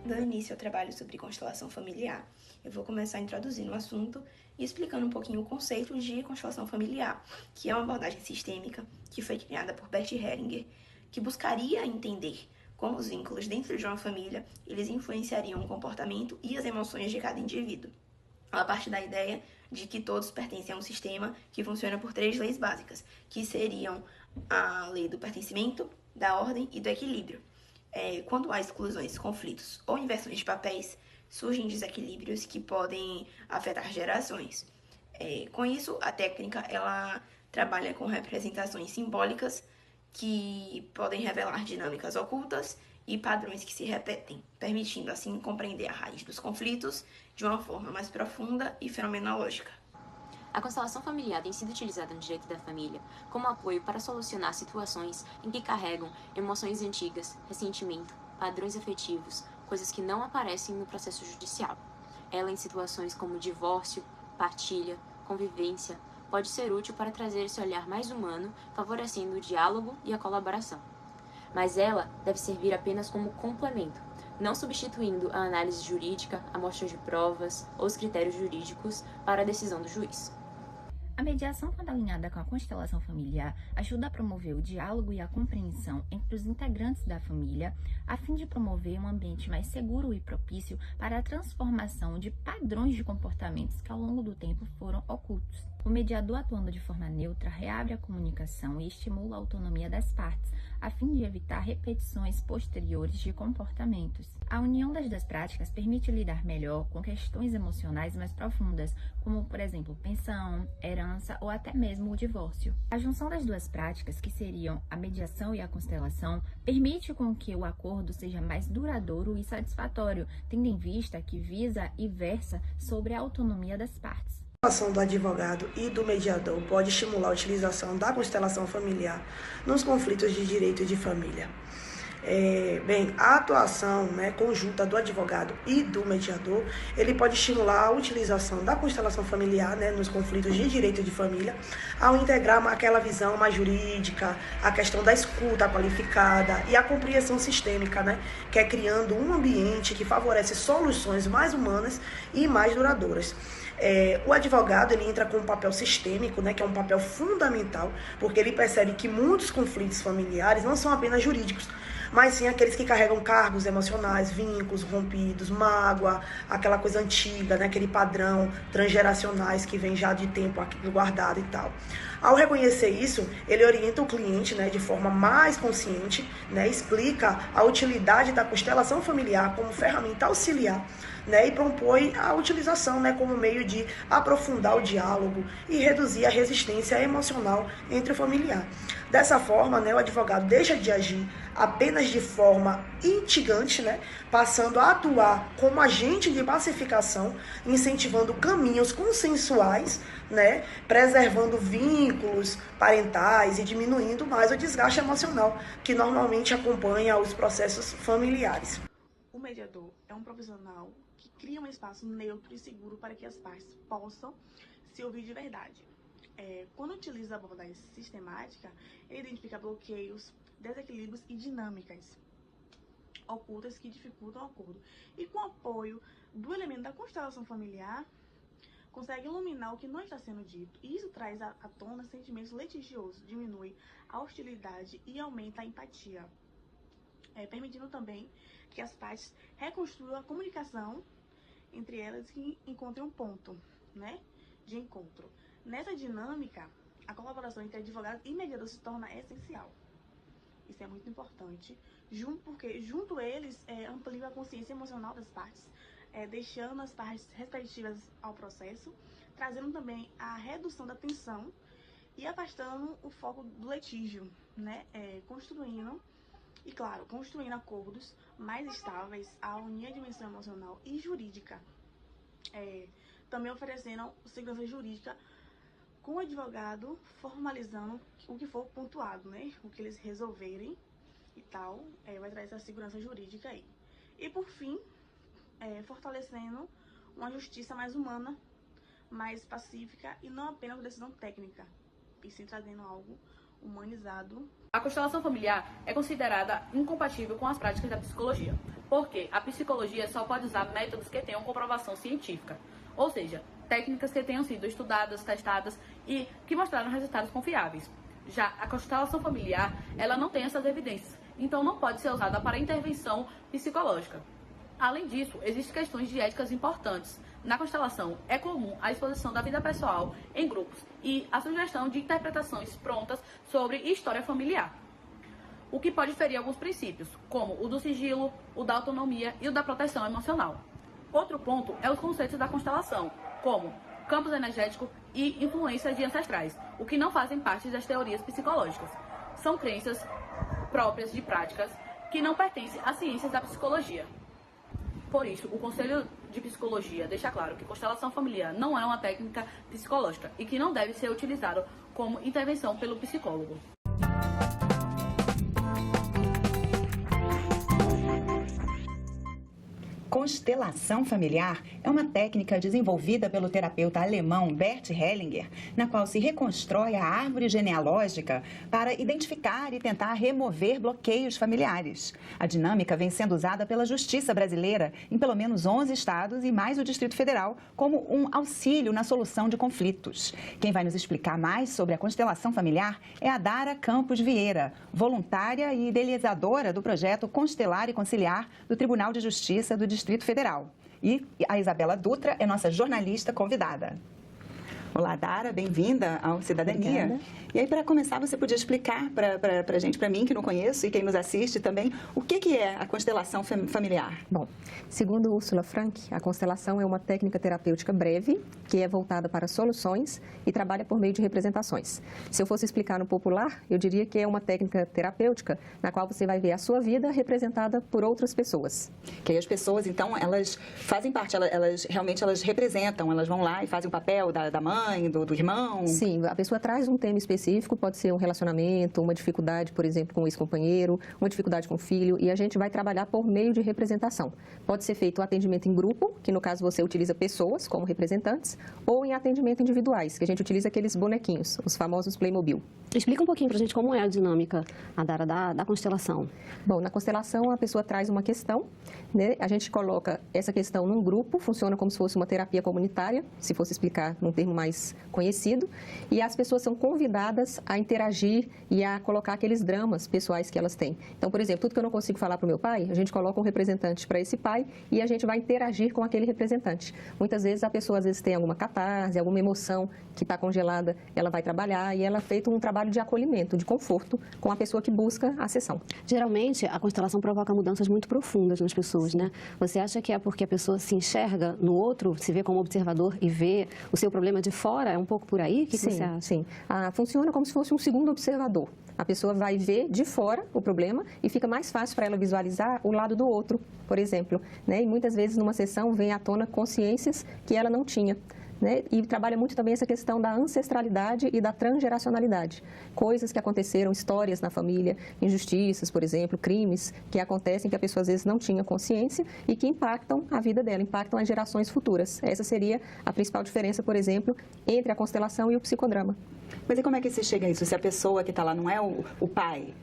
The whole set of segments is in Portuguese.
Dando início ao trabalho sobre constelação familiar, eu vou começar introduzindo o assunto e explicando um pouquinho o conceito de constelação familiar, que é uma abordagem sistêmica que foi criada por Bert Hellinger, que buscaria entender como os vínculos dentro de uma família eles influenciariam o comportamento e as emoções de cada indivíduo. Ela parte da ideia de que todos pertencem a um sistema que funciona por 3 leis básicas, que seriam a lei do pertencimento, da ordem e do equilíbrio. Quando há exclusões, conflitos ou inversões de papéis, surgem desequilíbrios que podem afetar gerações. Com isso, a técnica ela trabalha com representações simbólicas que podem revelar dinâmicas ocultas e padrões que se repetem, permitindo assim compreender a raiz dos conflitos de uma forma mais profunda e fenomenológica. A constelação familiar tem sido utilizada no direito da família como apoio para solucionar situações em que carregam emoções antigas, ressentimento, padrões afetivos, coisas que não aparecem no processo judicial. Ela, em situações como divórcio, partilha, convivência, pode ser útil para trazer esse olhar mais humano, favorecendo o diálogo e a colaboração. Mas ela deve servir apenas como complemento, não substituindo a análise jurídica, a mostra de provas ou os critérios jurídicos para a decisão do juiz. A mediação, quando alinhada com a constelação familiar, ajuda a promover o diálogo e a compreensão entre os integrantes da família, a fim de promover um ambiente mais seguro e propício para a transformação de padrões de comportamentos que ao longo do tempo foram ocultos. O mediador, atuando de forma neutra, reabre a comunicação e estimula a autonomia das partes, a fim de evitar repetições posteriores de comportamentos. A união das duas práticas permite lidar melhor com questões emocionais mais profundas, como, por exemplo, pensão, herança ou até mesmo o divórcio. A junção das duas práticas, que seriam a mediação e a constelação, permite com que o acordo seja mais duradouro e satisfatório, tendo em vista que visa e versa sobre a autonomia das partes. A ação do advogado e do mediador pode estimular a utilização da constelação familiar nos conflitos de direito de família. A atuação conjunta do advogado e do mediador, ele pode estimular a utilização da constelação familiar nos conflitos de direito de família, ao integrar aquela visão mais jurídica, a questão da escuta qualificada e a compreensão sistêmica, que é criando um ambiente que favorece soluções mais humanas e mais duradouras. O advogado ele entra com um papel sistêmico, que é um papel fundamental, porque ele percebe que muitos conflitos familiares não são apenas jurídicos, mas sim aqueles que carregam cargos emocionais, vínculos rompidos, mágoa, aquela coisa antiga, aquele padrão transgeracionais que vem já de tempo guardado e tal. Ao reconhecer isso, ele orienta o cliente de forma mais consciente, explica a utilidade da constelação familiar como ferramenta auxiliar, e propõe a utilização como meio de aprofundar o diálogo e reduzir a resistência emocional entre o familiar. Dessa forma, o advogado deixa de agir apenas de forma instigante, passando a atuar como agente de pacificação, incentivando caminhos consensuais, preservando vínculos parentais e diminuindo mais o desgaste emocional que normalmente acompanha os processos familiares. O mediador é um profissional que cria um espaço neutro e seguro para que as partes possam se ouvir de verdade. Quando utiliza a abordagem sistemática, ele identifica bloqueios, desequilíbrios e dinâmicas ocultas que dificultam o acordo. E com o apoio do elemento da constelação familiar, consegue iluminar o que não está sendo dito. E isso traz à tona sentimentos litigiosos, diminui a hostilidade e aumenta a empatia. Permitindo também que as partes reconstruam a comunicação entre elas e encontrem um ponto de encontro. Nessa dinâmica, a colaboração entre advogado e mediador se torna essencial. Isso é muito importante, porque junto eles ampliam a consciência emocional das partes, deixando as partes respectivas ao processo, trazendo também a redução da tensão e afastando o foco do litígio, construindo acordos mais estáveis a unir a dimensão emocional e jurídica, também oferecendo segurança jurídica com o advogado formalizando o que for pontuado, o que eles resolverem e tal, vai trazer essa segurança jurídica aí. E por fim, fortalecendo uma justiça mais humana, mais pacífica e não apenas uma decisão técnica, e sim trazendo algo humanizado. A constelação familiar é considerada incompatível com as práticas da psicologia, porque a psicologia só pode usar métodos que tenham comprovação científica, ou seja, técnicas que tenham sido estudadas, testadas e que mostraram resultados confiáveis. Já a constelação familiar, ela não tem essas evidências, então não pode ser usada para intervenção psicológica. Além disso, existem questões de éticas importantes. Na constelação, é comum a exposição da vida pessoal em grupos e a sugestão de interpretações prontas sobre história familiar, o que pode ferir alguns princípios, como o do sigilo, o da autonomia e o da proteção emocional. Outro ponto é os conceitos da constelação, como campos energéticos e influências de ancestrais, o que não fazem parte das teorias psicológicas. São crenças próprias de práticas que não pertencem às ciências da psicologia. Por isso, o Conselho de Psicologia deixa claro que constelação familiar não é uma técnica psicológica e que não deve ser utilizada como intervenção pelo psicólogo. Constelação familiar é uma técnica desenvolvida pelo terapeuta alemão Bert Hellinger, na qual se reconstrói a árvore genealógica para identificar e tentar remover bloqueios familiares. A dinâmica vem sendo usada pela Justiça brasileira em pelo menos 11 estados e mais o Distrito Federal como um auxílio na solução de conflitos. Quem vai nos explicar mais sobre a constelação familiar é a Dara Campos Vieira, voluntária e idealizadora do projeto Constelar e Conciliar do Tribunal de Justiça do Distrito Federal. E a Isabela Dutra é nossa jornalista convidada. Olá, Dara, bem-vinda ao Cidadania. Obrigada. E aí, para começar, você podia explicar para a gente, para mim, que não conheço, e quem nos assiste também, o que é a constelação familiar? Bom, segundo Ursula Frank, a constelação é uma técnica terapêutica breve, que é voltada para soluções e trabalha por meio de representações. Se eu fosse explicar no popular, eu diria que é uma técnica terapêutica na qual você vai ver a sua vida representada por outras pessoas. Que aí as pessoas, então, elas fazem parte, elas realmente representam, elas vão lá e fazem o papel da mãe, do irmão? Sim, a pessoa traz um tema específico, pode ser um relacionamento, uma dificuldade, por exemplo, com o ex-companheiro, uma dificuldade com o filho, e a gente vai trabalhar por meio de representação. Pode ser feito o atendimento em grupo, que no caso você utiliza pessoas como representantes, ou em atendimento individuais, que a gente utiliza aqueles bonequinhos, os famosos Playmobil. Explica um pouquinho pra gente como é a dinâmica, a Dara, da constelação. Bom, na constelação a pessoa traz uma questão, né? A gente coloca essa questão num grupo, funciona como se fosse uma terapia comunitária, se fosse explicar num termo mais conhecido, e as pessoas são convidadas a interagir e a colocar aqueles dramas pessoais que elas têm. Então, por exemplo, tudo que eu não consigo falar para o meu pai, a gente coloca um representante para esse pai e a gente vai interagir com aquele representante. Muitas vezes a pessoa tem alguma catarse, alguma emoção que está congelada, ela vai trabalhar e ela é feito um trabalho de acolhimento, de conforto com a pessoa que busca a sessão. Geralmente, a constelação provoca mudanças muito profundas nas pessoas, né? Você acha que é porque a pessoa se enxerga no outro, se vê como observador e vê o seu problema de fora? É um pouco por aí? O que você acha? Sim. Funciona como se fosse um segundo observador. A pessoa vai ver de fora o problema e fica mais fácil para ela visualizar o lado do outro, por exemplo, né? E muitas vezes numa sessão vem à tona consciências que ela não tinha. Né? E trabalha muito também essa questão da ancestralidade e da transgeracionalidade. Coisas que aconteceram, histórias na família, injustiças, por exemplo, crimes que acontecem que a pessoa às vezes não tinha consciência e que impactam a vida dela, impactam as gerações futuras. Essa seria a principal diferença, por exemplo, entre a constelação e o psicodrama. Mas e como é que se chega a isso? Se a pessoa que está lá não é o pai,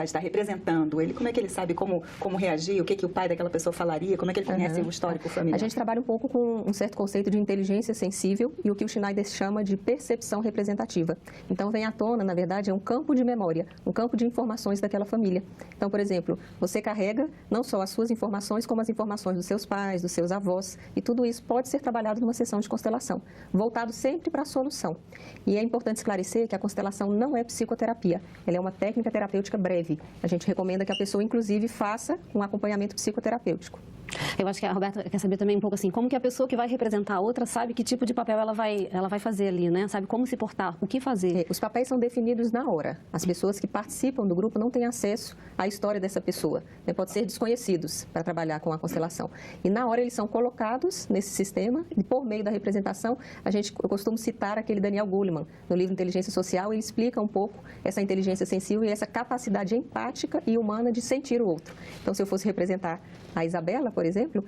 está representando ele, como é que ele sabe como reagir? O que o pai daquela pessoa falaria? Como é que ele conhece o histórico familiar? A gente trabalha um pouco com um certo conceito de inteligência sensível e o que o Schneider chama de percepção representativa. Então, vem à tona, na verdade, é um campo de memória, um campo de informações daquela família. Então, por exemplo, você carrega não só as suas informações, como as informações dos seus pais, dos seus avós, e tudo isso pode ser trabalhado numa sessão de constelação, voltado sempre para a solução. E é importante esclarecer que a constelação não é psicoterapia, ela é uma técnica terapêutica breve. A gente recomenda que a pessoa, inclusive, faça um acompanhamento psicoterapêutico. Eu acho que a Roberta quer saber também um pouco assim, como que a pessoa que vai representar a outra sabe que tipo de papel ela vai fazer ali, né? Sabe como se portar, o que fazer. Os papéis são definidos na hora. As pessoas que participam do grupo não têm acesso à história dessa pessoa. Né? Pode ser desconhecidos para trabalhar com a constelação. E na hora eles são colocados nesse sistema e por meio da representação, eu costumo citar aquele Daniel Goleman, no livro Inteligência Social, ele explica um pouco essa inteligência sensível e essa capacidade empática e humana de sentir o outro. Então, se eu fosse representar a Isabela, por exemplo,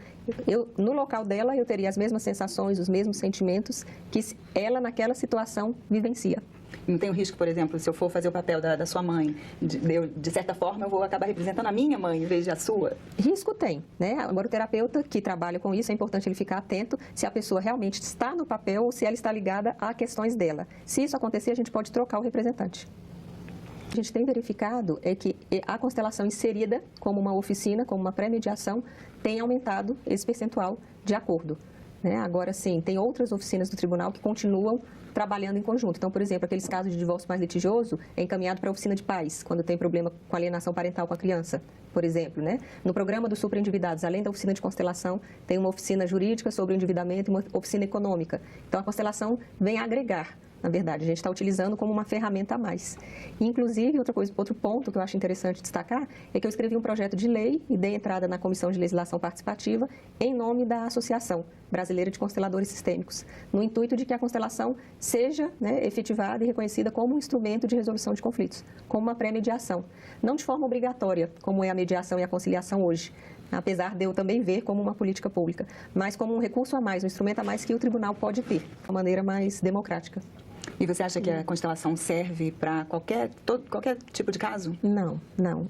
no local dela eu teria as mesmas sensações, os mesmos sentimentos que ela naquela situação vivencia. Não tem o risco, por exemplo, se eu for fazer o papel da sua mãe, de certa forma eu vou acabar representando a minha mãe em vez de a sua? Risco tem, né? Agora o terapeuta que trabalha com isso, é importante ele ficar atento se a pessoa realmente está no papel ou se ela está ligada a questões dela. Se isso acontecer, a gente pode trocar o representante. O que a gente tem verificado é que a constelação inserida como uma oficina, como uma pré-mediação, tem aumentado esse percentual de acordo. Né? Agora, sim, tem outras oficinas do tribunal que continuam trabalhando em conjunto. Então, por exemplo, aqueles casos de divórcio mais litigioso é encaminhado para a oficina de pais, quando tem problema com alienação parental com a criança, por exemplo. Né? No programa dos superendividados, além da oficina de constelação, tem uma oficina jurídica sobre o endividamento e uma oficina econômica. Então, a constelação vem agregar. Na verdade, a gente está utilizando como uma ferramenta a mais. Inclusive, outro ponto que eu acho interessante destacar é que eu escrevi um projeto de lei e dei entrada na Comissão de Legislação Participativa em nome da Associação Brasileira de Consteladores Sistêmicos, no intuito de que a constelação seja, né, efetivada e reconhecida como um instrumento de resolução de conflitos, como uma pré-mediação. Não de forma obrigatória, como é a mediação e a conciliação hoje, apesar de eu também ver como uma política pública, mas como um recurso a mais, um instrumento a mais que o tribunal pode ter, de uma maneira mais democrática. E você acha que a constelação serve para qualquer tipo de caso? Não.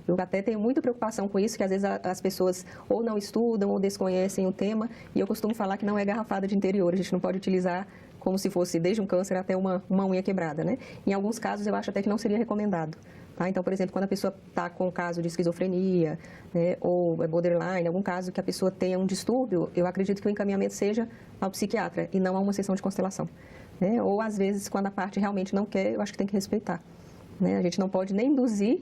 Eu até tenho muita preocupação com isso, que às vezes as pessoas ou não estudam ou desconhecem o tema, e eu costumo falar que não é garrafada de interior, a gente não pode utilizar como se fosse desde um câncer até uma unha quebrada, né? Em alguns casos eu acho até que não seria recomendado. Tá? Então, por exemplo, quando a pessoa está com um caso de esquizofrenia, né, ou borderline, algum caso que a pessoa tenha um distúrbio, eu acredito que o encaminhamento seja ao psiquiatra e não a uma sessão de constelação. Né? Ou, às vezes, quando a parte realmente não quer, eu acho que tem que respeitar. Né? A gente não pode nem induzir,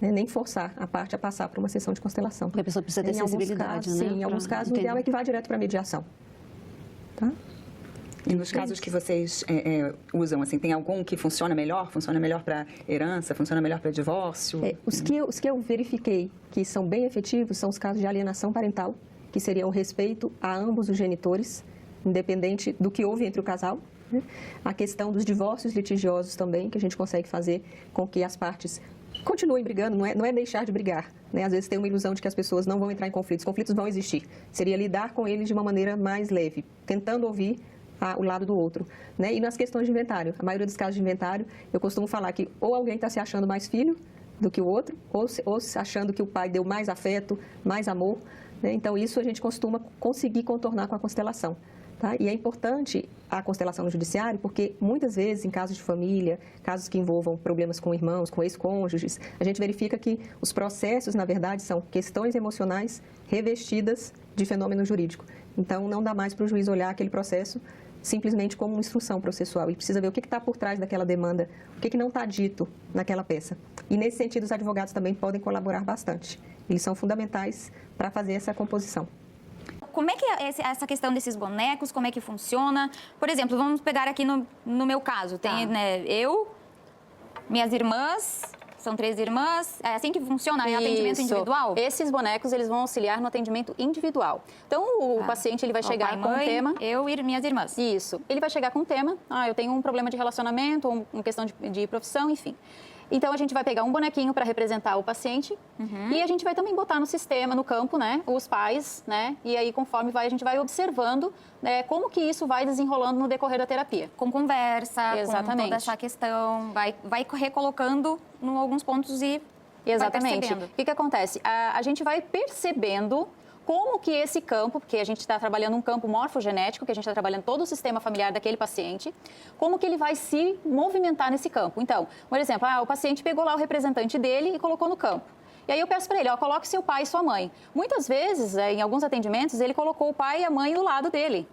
né, nem forçar a parte a passar para uma sessão de constelação. Porque a pessoa precisa ter sensibilidade, casos, né? Sim, em alguns casos, o ideal é que vá direto para a mediação. Tá? E nos casos que vocês usam, assim, tem algum que funciona melhor? Funciona melhor para herança? Funciona melhor para divórcio? Os que eu verifiquei que são bem efetivos são os casos de alienação parental, que seria o respeito a ambos os genitores, independente do que houve entre o casal. A questão dos divórcios litigiosos também, que a gente consegue fazer com que as partes continuem brigando, não é deixar de brigar. Né? Às vezes tem uma ilusão de que as pessoas não vão entrar em conflitos. Os conflitos vão existir. Seria lidar com eles de uma maneira mais leve, tentando ouvir o lado do outro. Né? E nas questões de inventário, a maioria dos casos de inventário, eu costumo falar que ou alguém está se achando mais filho do que o outro, ou achando que o pai deu mais afeto, mais amor. Né? Então, isso a gente costuma conseguir contornar com a constelação. Tá? E é importante a constelação no judiciário porque, muitas vezes, em casos de família, casos que envolvam problemas com irmãos, com ex-cônjuges, a gente verifica que os processos, na verdade, são questões emocionais revestidas de fenômeno jurídico. Então, não dá mais para o juiz olhar aquele processo simplesmente como uma instrução processual. Ele precisa ver o que está por trás daquela demanda, o que não está dito naquela peça. E, nesse sentido, os advogados também podem colaborar bastante. Eles são fundamentais para fazer essa composição. Como é que é essa questão desses bonecos, como é que funciona? Por exemplo, vamos pegar aqui no meu caso. Tem eu, minhas irmãs, são 3 irmãs. É assim que funciona? É atendimento individual? Esses bonecos, eles vão auxiliar no atendimento individual. Então, o paciente, ele vai chegar com um tema... Eu e minhas irmãs. Isso. Ele vai chegar com um tema. Eu tenho um problema de relacionamento, uma questão de profissão, enfim. Então, a gente vai pegar um bonequinho para representar o paciente e a gente vai também botar no sistema, no campo, né, os pais, né, e aí, conforme a gente vai observando, né, como que isso vai desenrolando no decorrer da terapia. Com conversa, exatamente, com toda essa questão, vai recolocando em alguns pontos e exatamente. Vai percebendo. O que acontece? A gente vai percebendo como que esse campo, porque a gente está trabalhando um campo morfogenético, que a gente está trabalhando todo o sistema familiar daquele paciente, como que ele vai se movimentar nesse campo. Então, por exemplo, o paciente pegou lá o representante dele e colocou no campo. E aí eu peço para ele, coloque seu pai e sua mãe. Muitas vezes, em alguns atendimentos, ele colocou o pai e a mãe do lado dele.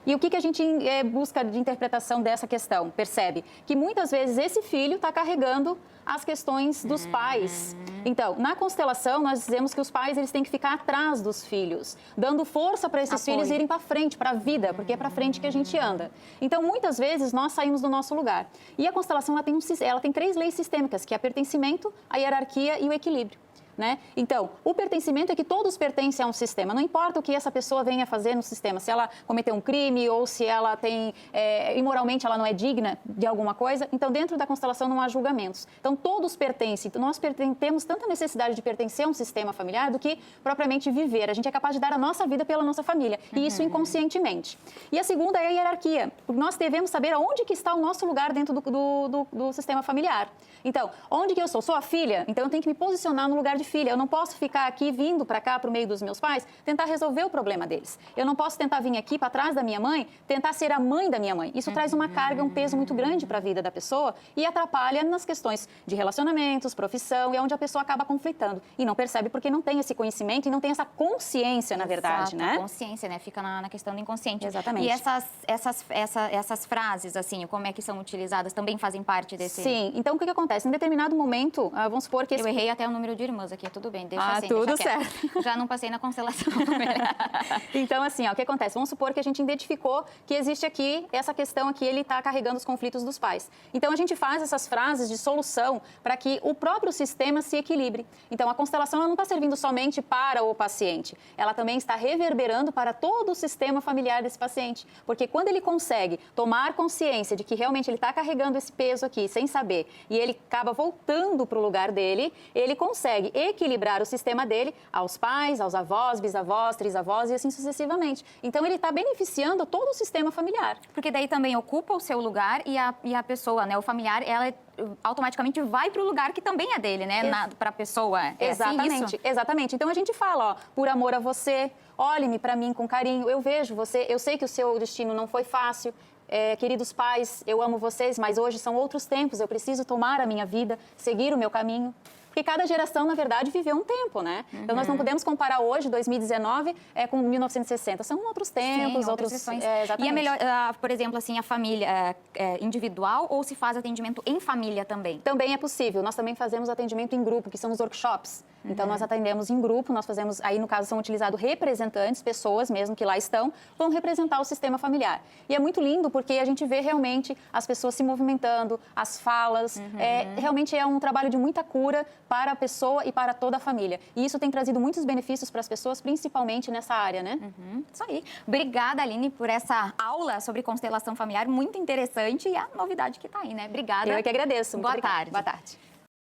E o que a gente busca de interpretação dessa questão? Percebe que muitas vezes esse filho está carregando as questões dos pais. Então, na constelação, nós dizemos que os pais eles têm que ficar atrás dos filhos, dando força para esses filhos irem para frente, para a vida, porque é para frente que a gente anda. Então, muitas vezes, nós saímos do nosso lugar. E a constelação ela tem 3 leis sistêmicas, que é a pertencimento, a hierarquia e o equilíbrio. né? Então, o pertencimento é que todos pertencem a um sistema. Não importa o que essa pessoa venha fazer no sistema, se ela cometeu um crime ou se ela tem, imoralmente ela não é digna de alguma coisa. Então, dentro da constelação não há julgamentos. Então, todos pertencem. Nós temos tanta necessidade de pertencer a um sistema familiar do que propriamente viver. A gente é capaz de dar a nossa vida pela nossa família. E isso inconscientemente. E a segunda é a hierarquia. Nós devemos saber aonde que está o nosso lugar dentro do sistema familiar. Então, onde que eu sou? Sou a filha? Então, eu tenho que me posicionar no lugar de filha. Eu não posso ficar aqui vindo para cá, para o meio dos meus pais, tentar resolver o problema deles. Eu não posso tentar vir aqui para trás da minha mãe, tentar ser a mãe da minha mãe. Isso traz uma carga, um peso muito grande para a vida da pessoa e atrapalha nas questões de relacionamentos, profissão, e é onde a pessoa acaba conflitando. E não percebe porque não tem esse conhecimento e não tem essa consciência, na verdade, né? A consciência, né? Fica na questão do inconsciente. Exatamente. E essas frases, assim, como é que são utilizadas, também fazem parte desse... Sim. Então, o que acontece? Em determinado momento, vamos supor que... Eu errei até o número de irmãs aqui, tudo bem, deixa assim, tudo deixa certo. Já não passei na constelação. Então, assim, o que acontece? Vamos supor que a gente identificou que existe aqui, essa questão aqui, ele está carregando os conflitos dos pais. Então, a gente faz essas frases de solução para que o próprio sistema se equilibre. Então, a constelação ela não está servindo somente para o paciente, ela também está reverberando para todo o sistema familiar desse paciente. Porque quando ele consegue tomar consciência de que realmente ele está carregando esse peso aqui, sem saber, e ele acaba voltando para o lugar dele, ele consegue equilibrar o sistema dele aos pais, aos avós, bisavós, trisavós e assim sucessivamente. Então, ele está beneficiando todo o sistema familiar. Porque daí também ocupa o seu lugar e a pessoa, né, o familiar, ela automaticamente vai para o lugar que também é dele, né, para a pessoa. Exatamente, assim, exatamente. Então, a gente fala, ó, por amor a você, olhe-me para mim com carinho, eu vejo você, eu sei que o seu destino não foi fácil, queridos pais, eu amo vocês, mas hoje são outros tempos, eu preciso tomar a minha vida, seguir o meu caminho. Porque cada geração, na verdade, viveu um tempo, né? Então, nós não podemos comparar hoje, 2019, com 1960. São outros tempos, sim, outros... questões. Exatamente. E é melhor, por exemplo, assim, a família individual ou se faz atendimento em família também? Também é possível. Nós também fazemos atendimento em grupo, que são os workshops. Então, nós atendemos em grupo, nós fazemos... Aí, no caso, são utilizados representantes, pessoas mesmo que lá estão, vão representar o sistema familiar. E é muito lindo porque a gente vê realmente as pessoas se movimentando, as falas. Realmente é um trabalho de muita cura para a pessoa e para toda a família. E isso tem trazido muitos benefícios para as pessoas, principalmente nessa área, né? Isso aí. Obrigada, Aline, por essa aula sobre constelação familiar, muito interessante e a novidade que está aí, né? Obrigada. Eu é que agradeço. Boa tarde. Boa tarde.